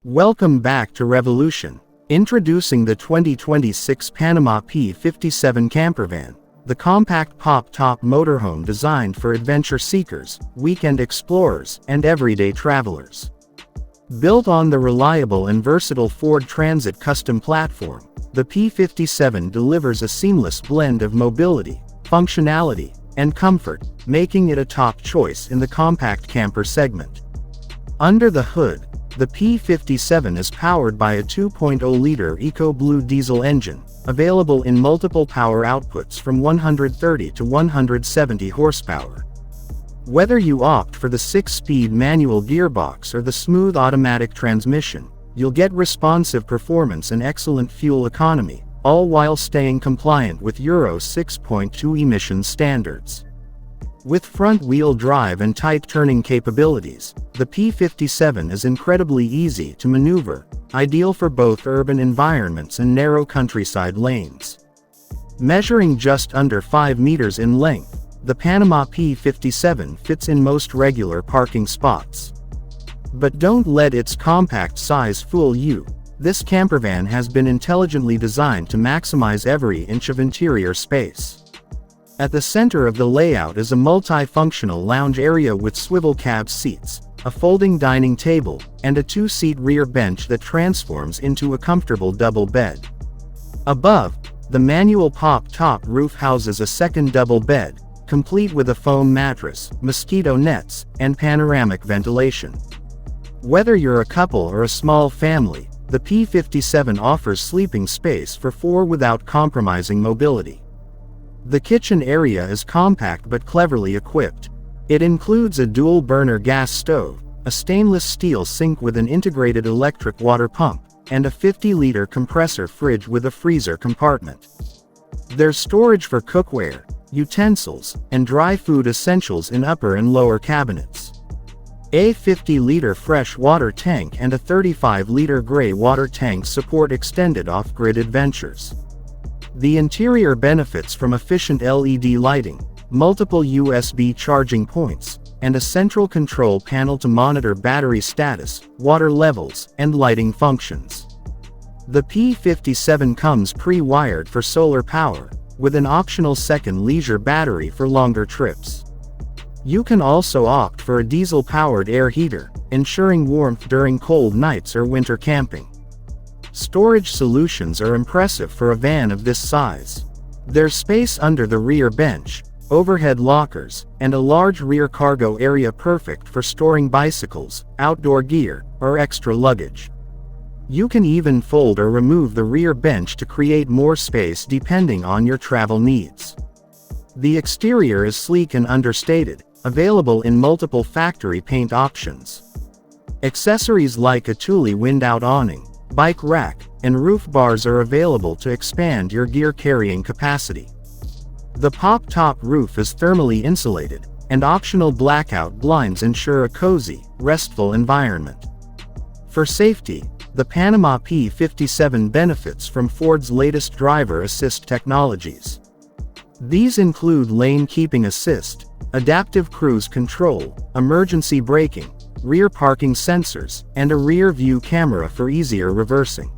Welcome back to Revolution. Introducing the 2026 Panama P57 Campervan, the compact pop-top motorhome designed for adventure seekers, weekend explorers, and everyday travelers. Built on the reliable and versatile Ford Transit custom platform, the P57 delivers a seamless blend of mobility, functionality, and comfort, making it a top choice in the compact camper segment. Under the hood, the P57 is powered by a 2.0-liter EcoBlue diesel engine, available in multiple power outputs from 130 to 170 horsepower. Whether you opt for the 6-speed manual gearbox or the smooth automatic transmission, you'll get responsive performance and excellent fuel economy, all while staying compliant with Euro 6.2 emission standards. With front-wheel drive and tight turning capabilities, the P57 is incredibly easy to maneuver, ideal for both urban environments and narrow countryside lanes. Measuring just under 5 meters in length, the Panama P57 fits in most regular parking spots. But don't let its compact size fool you. This campervan has been intelligently designed to maximize every inch of interior space. At the center of the layout is a multi-functional lounge area with swivel cab seats, a folding dining table, and a 2-seat rear bench that transforms into a comfortable double bed. Above, the manual pop-top roof houses a second double bed, complete with a foam mattress, mosquito nets, and panoramic ventilation. Whether you're a couple or a small family, the P57 offers sleeping space for 4 without compromising mobility. The kitchen area is compact but cleverly equipped. It includes a dual-burner gas stove, a stainless steel sink with an integrated electric water pump, and a 50-liter compressor fridge with a freezer compartment. There's storage for cookware, utensils, and dry food essentials in upper and lower cabinets. A 50-liter fresh water tank and a 35-liter gray water tank support extended off-grid adventures. The interior benefits from efficient LED lighting, multiple USB charging points, and a central control panel to monitor battery status, water levels, and lighting functions. The P57 comes pre-wired for solar power, with an optional second leisure battery for longer trips. You can also opt for a diesel-powered air heater, ensuring warmth during cold nights or winter camping. Storage solutions are impressive for a van of this size. There's space under the rear bench, overhead lockers, and a large rear cargo area perfect for storing bicycles, outdoor gear, or extra luggage. You can even fold or remove the rear bench to create more space depending on your travel needs. The exterior is sleek and understated, available in multiple factory paint options. Accessories like a Thule wind-out awning, bike rack, and roof bars are available to expand your gear carrying capacity. The pop-top roof is thermally insulated, and optional blackout blinds ensure a cozy, restful environment. For safety, the Panama P57 benefits from Ford's latest driver assist technologies. These include lane keeping assist, adaptive cruise control, emergency braking, rear parking sensors, and a rear view camera for easier reversing.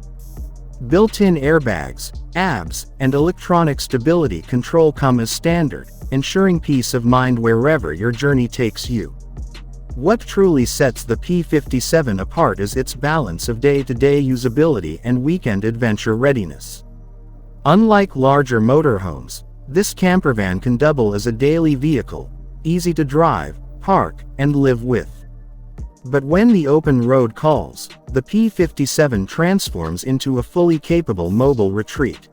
Built-in airbags, ABS, and electronic stability control come as standard, ensuring peace of mind wherever your journey takes you. What truly sets the P57 apart is its balance of day-to-day usability and weekend adventure readiness. Unlike larger motorhomes, this campervan can double as a daily vehicle, easy to drive, park, and live with. But when the open road calls, the P57 transforms into a fully capable mobile retreat.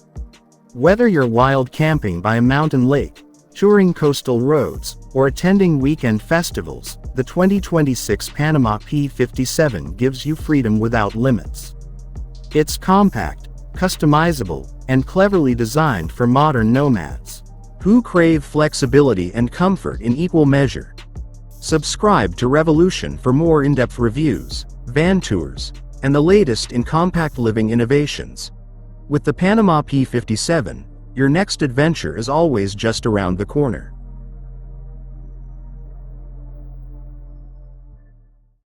Whether you're wild camping by a mountain lake, touring coastal roads, or attending weekend festivals, the 2026 Panama P57 gives you freedom without limits. It's compact, customizable, and cleverly designed for modern nomads who crave flexibility and comfort in equal measure. Subscribe to Revolution for more in-depth reviews, van tours, and the latest in compact living innovations. With the Panama P57, your next adventure is always just around the corner.